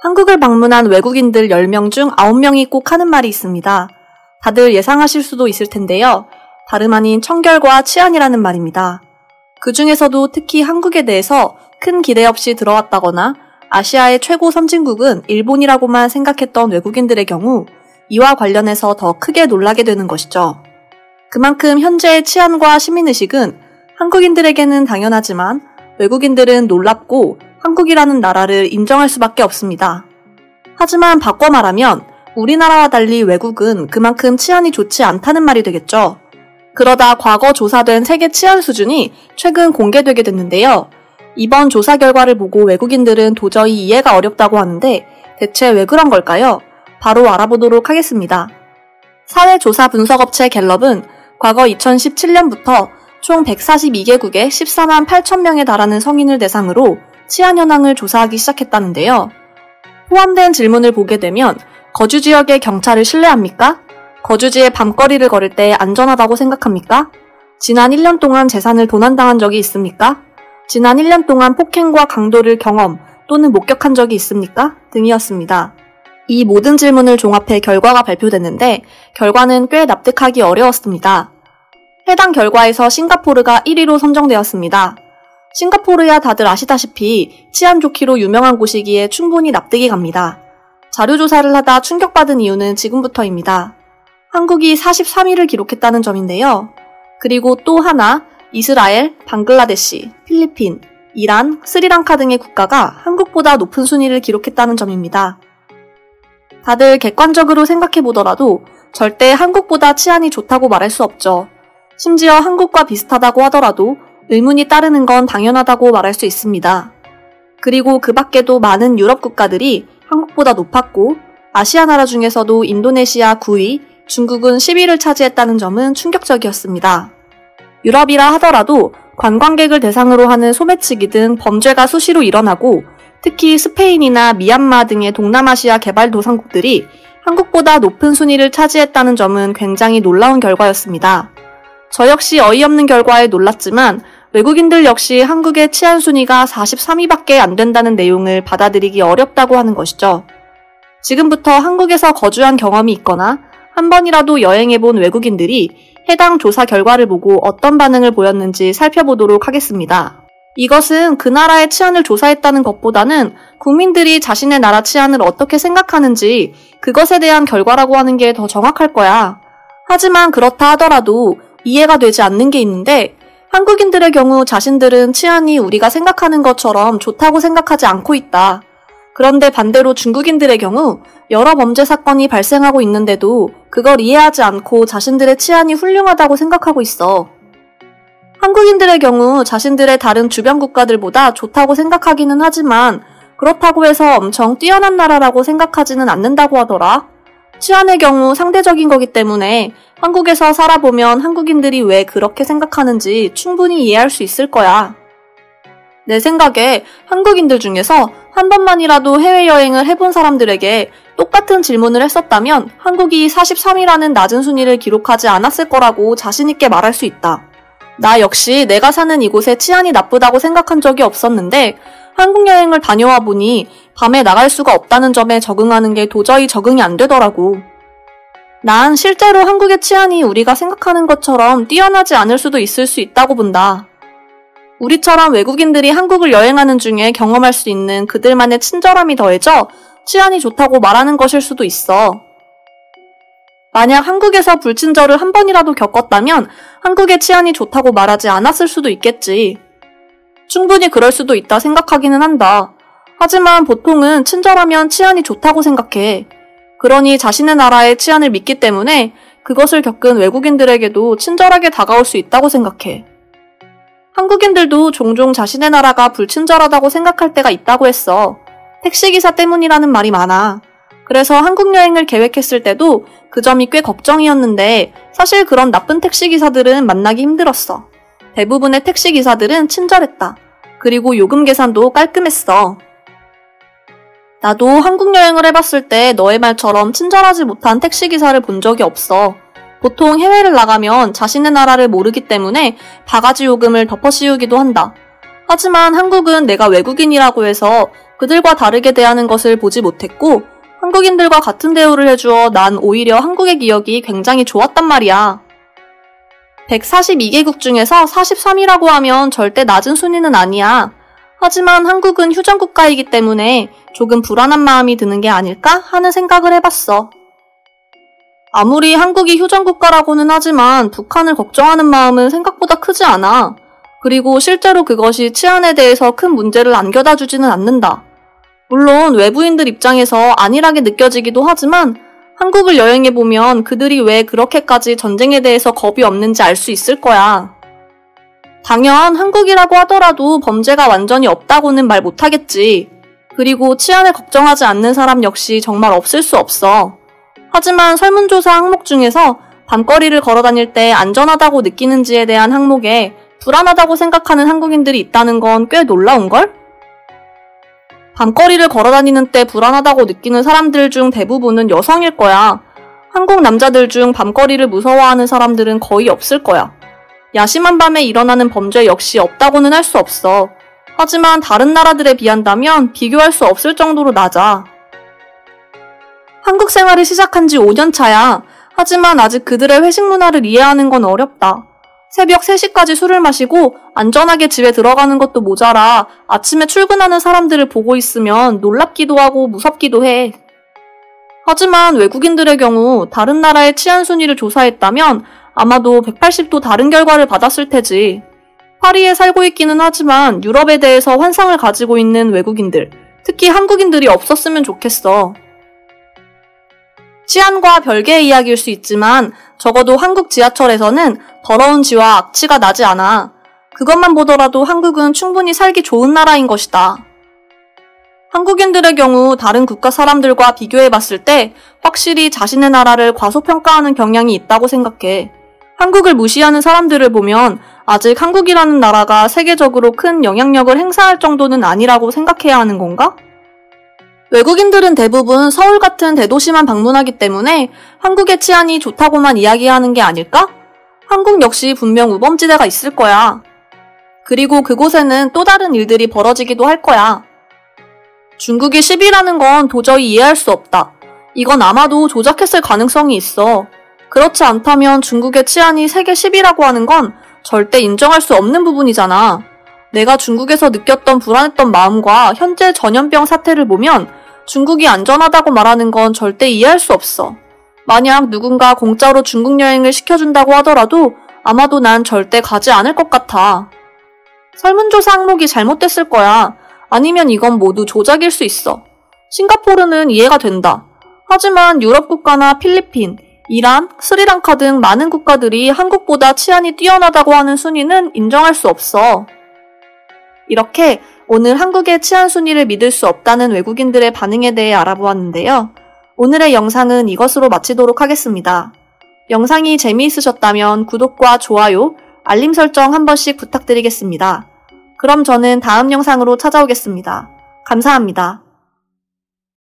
한국을 방문한 외국인들 10명 중 9명이 꼭 하는 말이 있습니다. 다들 예상하실 수도 있을 텐데요. 다름 아닌 청결과 치안이라는 말입니다. 그 중에서도 특히 한국에 대해서 큰 기대 없이 들어왔다거나 아시아의 최고 선진국은 일본이라고만 생각했던 외국인들의 경우 이와 관련해서 더 크게 놀라게 되는 것이죠. 그만큼 현재의 치안과 시민의식은 한국인들에게는 당연하지만 외국인들은 놀랍고 한국이라는 나라를 인정할 수밖에 없습니다. 하지만 바꿔 말하면 우리나라와 달리 외국은 그만큼 치안이 좋지 않다는 말이 되겠죠. 그러다 과거 조사된 세계 치안 수준이 최근 공개되게 됐는데요. 이번 조사 결과를 보고 외국인들은 도저히 이해가 어렵다고 하는데 대체 왜 그런 걸까요? 바로 알아보도록 하겠습니다. 사회조사 분석업체 갤럽은 과거 2017년부터 총 142개국의 14만 8천 명에 달하는 성인을 대상으로 치안 현황을 조사하기 시작했다는데요. 포함된 질문을 보게 되면 거주지역의 경찰을 신뢰합니까? 거주지에 밤거리를 걸을 때 안전하다고 생각합니까? 지난 1년 동안 재산을 도난당한 적이 있습니까? 지난 1년 동안 폭행과 강도를 경험 또는 목격한 적이 있습니까? 등이었습니다. 이 모든 질문을 종합해 결과가 발표됐는데 결과는 꽤 납득하기 어려웠습니다. 해당 결과에서 싱가포르가 1위로 선정되었습니다. 싱가포르야 다들 아시다시피 치안 좋기로 유명한 곳이기에 충분히 납득이 갑니다. 자료조사를 하다 충격받은 이유는 지금부터입니다. 한국이 43위를 기록했다는 점인데요. 그리고 또 하나 이스라엘, 방글라데시, 필리핀, 이란, 스리랑카 등의 국가가 한국보다 높은 순위를 기록했다는 점입니다. 다들 객관적으로 생각해보더라도 절대 한국보다 치안이 좋다고 말할 수 없죠. 심지어 한국과 비슷하다고 하더라도 의문이 따르는 건 당연하다고 말할 수 있습니다. 그리고 그 밖에도 많은 유럽 국가들이 한국보다 높았고 아시아 나라 중에서도 인도네시아 9위, 중국은 10위를 차지했다는 점은 충격적이었습니다. 유럽이라 하더라도 관광객을 대상으로 하는 소매치기 등 범죄가 수시로 일어나고 특히 스페인이나 미얀마 등의 동남아시아 개발도상국들이 한국보다 높은 순위를 차지했다는 점은 굉장히 놀라운 결과였습니다. 저 역시 어이없는 결과에 놀랐지만 외국인들 역시 한국의 치안 순위가 43위밖에 안 된다는 내용을 받아들이기 어렵다고 하는 것이죠. 지금부터 한국에서 거주한 경험이 있거나 한 번이라도 여행해본 외국인들이 해당 조사 결과를 보고 어떤 반응을 보였는지 살펴보도록 하겠습니다. 이것은 그 나라의 치안을 조사했다는 것보다는 국민들이 자신의 나라 치안을 어떻게 생각하는지 그것에 대한 결과라고 하는 게 더 정확할 거야. 하지만 그렇다 하더라도 이해가 되지 않는 게 있는데 한국인들의 경우 자신들은 치안이 우리가 생각하는 것처럼 좋다고 생각하지 않고 있다. 그런데 반대로 중국인들의 경우 여러 범죄 사건이 발생하고 있는데도 그걸 이해하지 않고 자신들의 치안이 훌륭하다고 생각하고 있어. 한국인들의 경우 자신들의 다른 주변 국가들보다 좋다고 생각하기는 하지만 그렇다고 해서 엄청 뛰어난 나라라고 생각하지는 않는다고 하더라. 치안의 경우 상대적인 거기 때문에 한국에서 살아보면 한국인들이 왜 그렇게 생각하는지 충분히 이해할 수 있을 거야. 내 생각에 한국인들 중에서 한 번만이라도 해외여행을 해본 사람들에게 똑같은 질문을 했었다면 한국이 43위라는 낮은 순위를 기록하지 않았을 거라고 자신있게 말할 수 있다. 나 역시 내가 사는 이곳에 치안이 나쁘다고 생각한 적이 없었는데 한국 여행을 다녀와 보니 밤에 나갈 수가 없다는 점에 적응하는 게 도저히 적응이 안 되더라고. 난 실제로 한국의 치안이 우리가 생각하는 것처럼 뛰어나지 않을 수도 있을 수 있다고 본다. 우리처럼 외국인들이 한국을 여행하는 중에 경험할 수 있는 그들만의 친절함이 더해져 치안이 좋다고 말하는 것일 수도 있어. 만약 한국에서 불친절을 한 번이라도 겪었다면 한국의 치안이 좋다고 말하지 않았을 수도 있겠지. 충분히 그럴 수도 있다 생각하기는 한다. 하지만 보통은 친절하면 치안이 좋다고 생각해. 그러니 자신의 나라의 치안을 믿기 때문에 그것을 겪은 외국인들에게도 친절하게 다가올 수 있다고 생각해. 한국인들도 종종 자신의 나라가 불친절하다고 생각할 때가 있다고 했어. 택시기사 때문이라는 말이 많아. 그래서 한국 여행을 계획했을 때도 그 점이 꽤 걱정이었는데 사실 그런 나쁜 택시기사들은 만나기 힘들었어. 대부분의 택시기사들은 친절했다. 그리고 요금 계산도 깔끔했어. 나도 한국 여행을 해봤을 때 너의 말처럼 친절하지 못한 택시기사를 본 적이 없어. 보통 해외를 나가면 자신의 나라를 모르기 때문에 바가지 요금을 덮어씌우기도 한다. 하지만 한국은 내가 외국인이라고 해서 그들과 다르게 대하는 것을 보지 못했고 한국인들과 같은 대우를 해주어 난 오히려 한국의 기억이 굉장히 좋았단 말이야. 142개국 중에서 43위라고 하면 절대 낮은 순위는 아니야. 하지만 한국은 휴전국가이기 때문에 조금 불안한 마음이 드는 게 아닐까 하는 생각을 해봤어. 아무리 한국이 휴전국가라고는 하지만 북한을 걱정하는 마음은 생각보다 크지 않아. 그리고 실제로 그것이 치안에 대해서 큰 문제를 안겨다 주지는 않는다. 물론 외부인들 입장에서 안일하게 느껴지기도 하지만 한국을 여행해보면 그들이 왜 그렇게까지 전쟁에 대해서 겁이 없는지 알 수 있을 거야. 당연 한국이라고 하더라도 범죄가 완전히 없다고는 말 못하겠지. 그리고 치안을 걱정하지 않는 사람 역시 정말 없을 수 없어. 하지만 설문조사 항목 중에서 밤거리를 걸어다닐 때 안전하다고 느끼는지에 대한 항목에 불안하다고 생각하는 한국인들이 있다는 건 꽤 놀라운걸? 밤거리를 걸어다니는 때 불안하다고 느끼는 사람들 중 대부분은 여성일 거야. 한국 남자들 중 밤거리를 무서워하는 사람들은 거의 없을 거야. 야심한 밤에 일어나는 범죄 역시 없다고는 할 수 없어. 하지만 다른 나라들에 비한다면 비교할 수 없을 정도로 낮아. 한국 생활을 시작한 지 5년 차야. 하지만 아직 그들의 회식 문화를 이해하는 건 어렵다. 새벽 3시까지 술을 마시고 안전하게 집에 들어가는 것도 모자라 아침에 출근하는 사람들을 보고 있으면 놀랍기도 하고 무섭기도 해. 하지만 외국인들의 경우 다른 나라의 치안 순위를 조사했다면 아마도 180도 다른 결과를 받았을 테지. 파리에 살고 있기는 하지만 유럽에 대해서 환상을 가지고 있는 외국인들, 특히 한국인들이 없었으면 좋겠어. 치안과 별개의 이야기일 수 있지만 적어도 한국 지하철에서는 더러운 지와 악취가 나지 않아. 그것만 보더라도 한국은 충분히 살기 좋은 나라인 것이다. 한국인들의 경우 다른 국가 사람들과 비교해봤을 때 확실히 자신의 나라를 과소평가하는 경향이 있다고 생각해. 한국을 무시하는 사람들을 보면 아직 한국이라는 나라가 세계적으로 큰 영향력을 행사할 정도는 아니라고 생각해야 하는 건가? 외국인들은 대부분 서울 같은 대도시만 방문하기 때문에 한국의 치안이 좋다고만 이야기하는 게 아닐까? 한국 역시 분명 우범지대가 있을 거야. 그리고 그곳에는 또 다른 일들이 벌어지기도 할 거야. 중국이 10위라는 건 도저히 이해할 수 없다. 이건 아마도 조작했을 가능성이 있어. 그렇지 않다면 중국의 치안이 세계 10위라고 하는 건 절대 인정할 수 없는 부분이잖아. 내가 중국에서 느꼈던 불안했던 마음과 현재 전염병 사태를 보면 중국이 안전하다고 말하는 건 절대 이해할 수 없어. 만약 누군가 공짜로 중국 여행을 시켜준다고 하더라도 아마도 난 절대 가지 않을 것 같아. 설문조사 항목이 잘못됐을 거야. 아니면 이건 모두 조작일 수 있어. 싱가포르는 이해가 된다. 하지만 유럽 국가나 필리핀, 이란, 스리랑카 등 많은 국가들이 한국보다 치안이 뛰어나다고 하는 순위는 인정할 수 없어. 이렇게 오늘 한국의 치안 순위를 믿을 수 없다는 외국인들의 반응에 대해 알아보았는데요. 오늘의 영상은 이것으로 마치도록 하겠습니다. 영상이 재미있으셨다면 구독과 좋아요, 알림 설정 한 번씩 부탁드리겠습니다. 그럼 저는 다음 영상으로 찾아오겠습니다. 감사합니다.